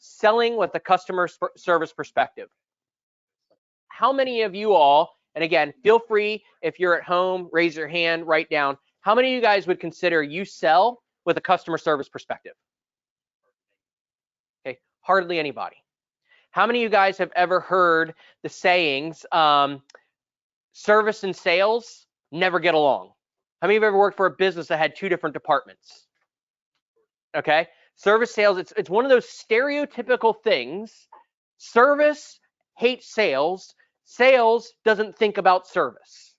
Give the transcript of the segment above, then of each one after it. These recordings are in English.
selling with a customer service perspective. How many of you all, and again, feel free if you're at home, raise your hand, write down, how many of you guys would consider you sell with a customer service perspective? Okay, hardly anybody. How many of you guys have ever heard the sayings, service and sales never get along? How many of you have ever worked for a business that had two different departments? Okay, service sales, it's one of those stereotypical things. Service hates sales. Sales doesn't think about service.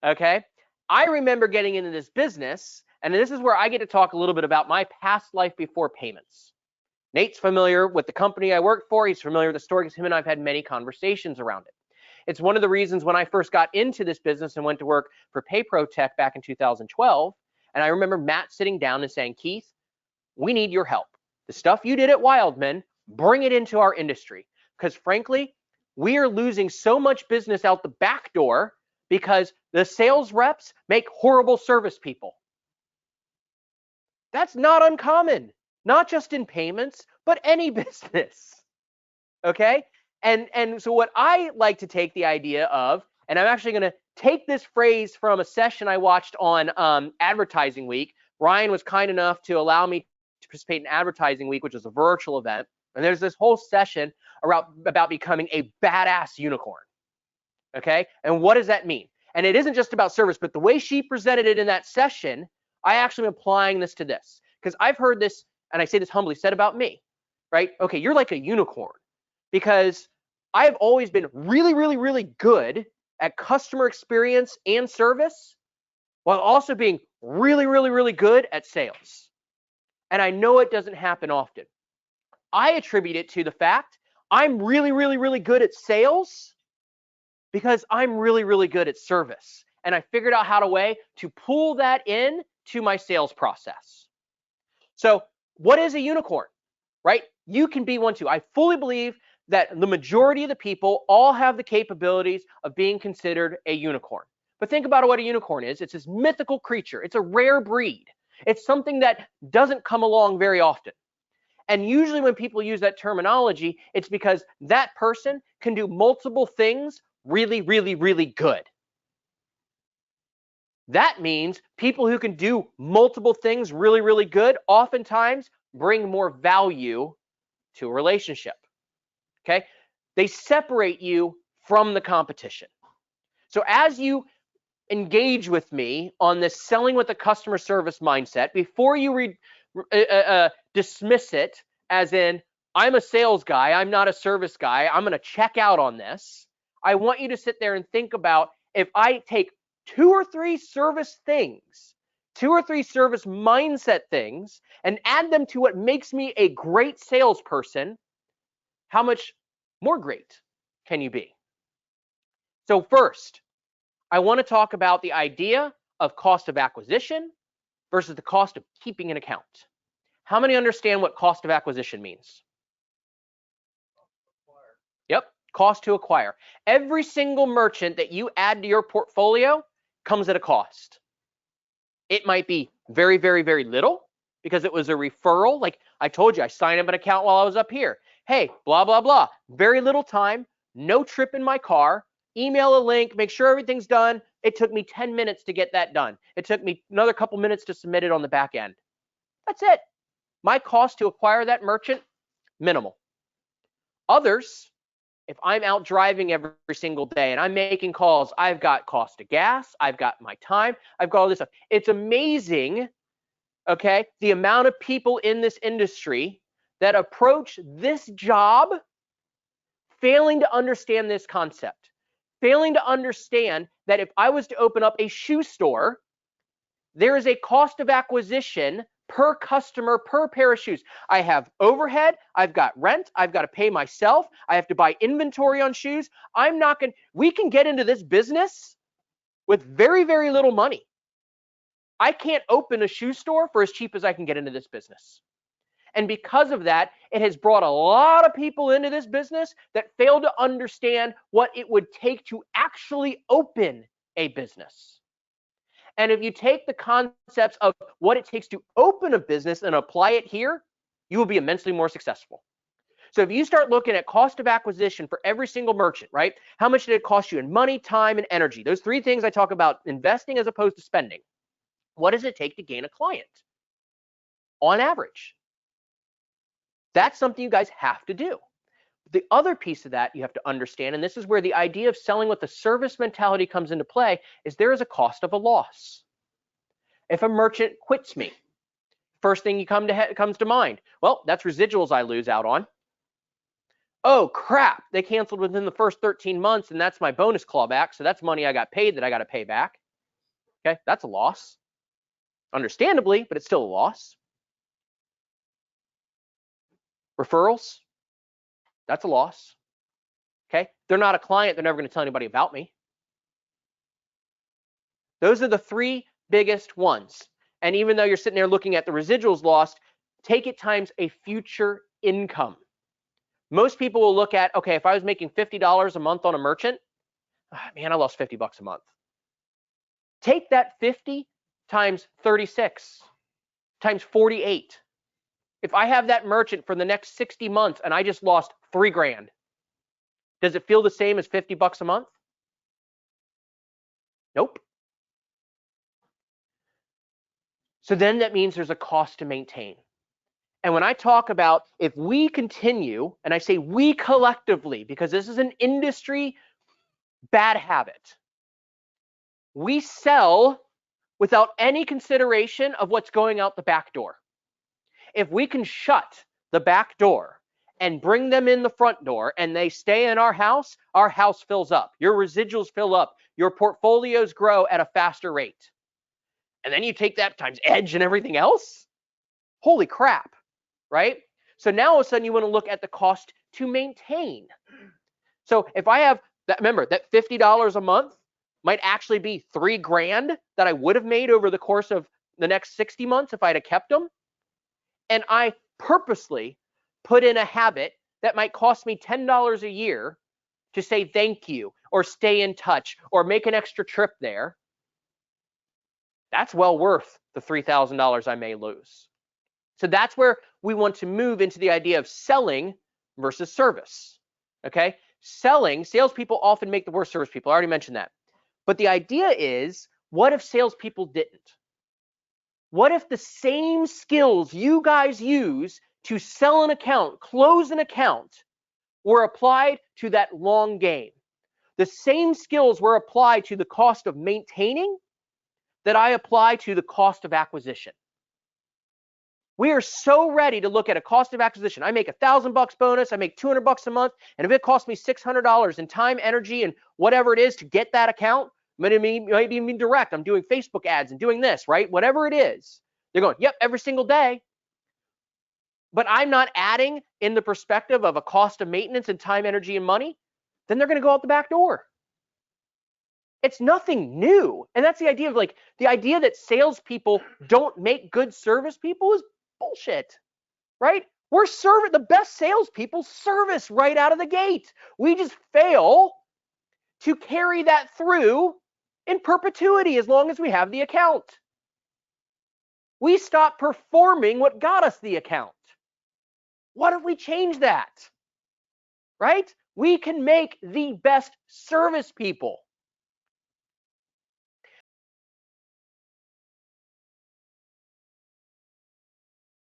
Okay, I remember getting into this business, and this is where I get to talk a little bit about my past life before payments. Nate's familiar with the company I work for. He's familiar with the story because him and I've had many conversations around it. It's one of the reasons when I first got into this business and went to work for PayPro back in 2012. And I remember Matt sitting down and saying, Keith, we need your help. The stuff you did at Wildman, bring it into our industry. Because frankly, we are losing so much business out the back door because the sales reps make horrible service people. That's not uncommon, not just in payments, but any business. Okay? And so what I like to take the idea of, and I'm actually going to take this phrase from a session I watched on Advertising Week. Ryan was kind enough to allow me to participate in Advertising Week, which is a virtual event. And there's this whole session about becoming a badass unicorn. Okay? And what does that mean? And it isn't just about service, but the way she presented it in that session, I actually am applying this to this. Because I've heard this, and I say this humbly, said about me, right? Okay, you're like a unicorn. Because I've always been really, really, really good at customer experience and service, while also being really, really, really good at sales. And I know it doesn't happen often. I attribute it to the fact I'm really, really, really good at sales because I'm really, really good at service. And I figured out how to pull that in to my sales process. So what is a unicorn, right? You can be one too. I fully believe that the majority of the people all have the capabilities of being considered a unicorn. But think about what a unicorn is. It's this mythical creature. It's a rare breed. It's something that doesn't come along very often. And usually when people use that terminology, it's because that person can do multiple things really, really, really good. That means people who can do multiple things really, really good oftentimes bring more value to a relationship. Okay? They separate you from the competition. So as you engage with me on this selling with a customer service mindset, before you dismiss it as in, I'm a sales guy, I'm not a service guy, I'm going to check out on this, I want you to sit there and think about, if I take 2 or 3 service things, 2 or 3 service mindset things, and add them to what makes me a great salesperson, how much more great can you be? So first, I want to talk about the idea of cost of acquisition versus the cost of keeping an account. How many understand what cost of acquisition means? Yep, cost to acquire. Every single merchant that you add to your portfolio comes at a cost. It might be very, very, very little because it was a referral. Like I told you, I signed up an account while I was up here. Hey, blah, blah, blah. Very little time, no trip in my car, email a link, make sure everything's done. It took me 10 minutes to get that done. It took me another couple minutes to submit it on the back end. That's it. My cost to acquire that merchant, minimal. Others, if I'm out driving every single day and I'm making calls, I've got cost of gas, I've got my time, I've got all this stuff. It's amazing, okay, the amount of people in this industry that approach this job failing to understand this concept, failing to understand that if I was to open up a shoe store, there is a cost of acquisition per customer, per pair of shoes. I have overhead, I've got rent, I've got to pay myself, I have to buy inventory on shoes. We can get into this business with very, very little money. I can't open a shoe store for as cheap as I can get into this business. And because of that, it has brought a lot of people into this business that fail to understand what it would take to actually open a business. And if you take the concepts of what it takes to open a business and apply it here, you will be immensely more successful. So if you start looking at cost of acquisition for every single merchant, right? How much did it cost you in money, time, and energy? Those three things I talk about investing as opposed to spending. What does it take to gain a client on average? That's something you guys have to do. The other piece of that you have to understand, and this is where the idea of selling with the service mentality comes into play, is there is a cost of a loss. If a merchant quits me, first thing comes to mind, well, that's residuals I lose out on. Oh crap, they canceled within the first 13 months and that's my bonus clawback, so that's money I got paid that I got to pay back. Okay, that's a loss. Understandably, but it's still a loss. Referrals, that's a loss. Okay, they're not a client, they're never going to tell anybody about me. Those are the three biggest ones. And even though you're sitting there looking at the residuals lost, take it times a future income. Most people will look at, okay, if I was making $50 a month on a merchant, man, I lost 50 bucks a month. Take that 50 times 36 times 48. If I have that merchant for the next 60 months and I just lost $3,000, does it feel the same as 50 bucks a month? Nope. So then that means there's a cost to maintain. And when I talk about if we continue, and I say we collectively, because this is an industry bad habit, we sell without any consideration of what's going out the back door. If we can shut the back door and bring them in the front door and they stay in our house fills up. Your residuals fill up. Your portfolios grow at a faster rate. And then you take that times edge and everything else. Holy crap, right? So now all of a sudden you want to look at the cost to maintain. So if I have that, remember that $50 a month might actually be $3,000 that I would have made over the course of the next 60 months if I'd have kept them. And I purposely put in a habit that might cost me $10 a year to say thank you or stay in touch or make an extra trip there. That's well worth the $3,000 I may lose. So that's where we want to move into the idea of selling versus service. Okay, salespeople often make the worst service people. I already mentioned that. But the idea is, what if salespeople didn't? What if the same skills you guys use to sell an account, close an account, were applied to that long game? The same skills were applied to the cost of maintaining that I apply to the cost of acquisition. We are so ready to look at a cost of acquisition. I make $1,000 bonus, I make $200 a month, and if it costs me $600 in time, energy, and whatever it is to get that account, might even be direct. I'm doing Facebook ads and doing this, right? Whatever it is, they're going, yep, every single day. But I'm not adding in the perspective of a cost of maintenance and time, energy, and money. Then they're going to go out the back door. It's nothing new. And that's the idea of the idea that salespeople don't make good service people is bullshit, right? The best salespeople service right out of the gate. We just fail to carry that through in perpetuity as long as we have the account. We stop performing what got us the account. What if we change that? Right? We can make the best service people.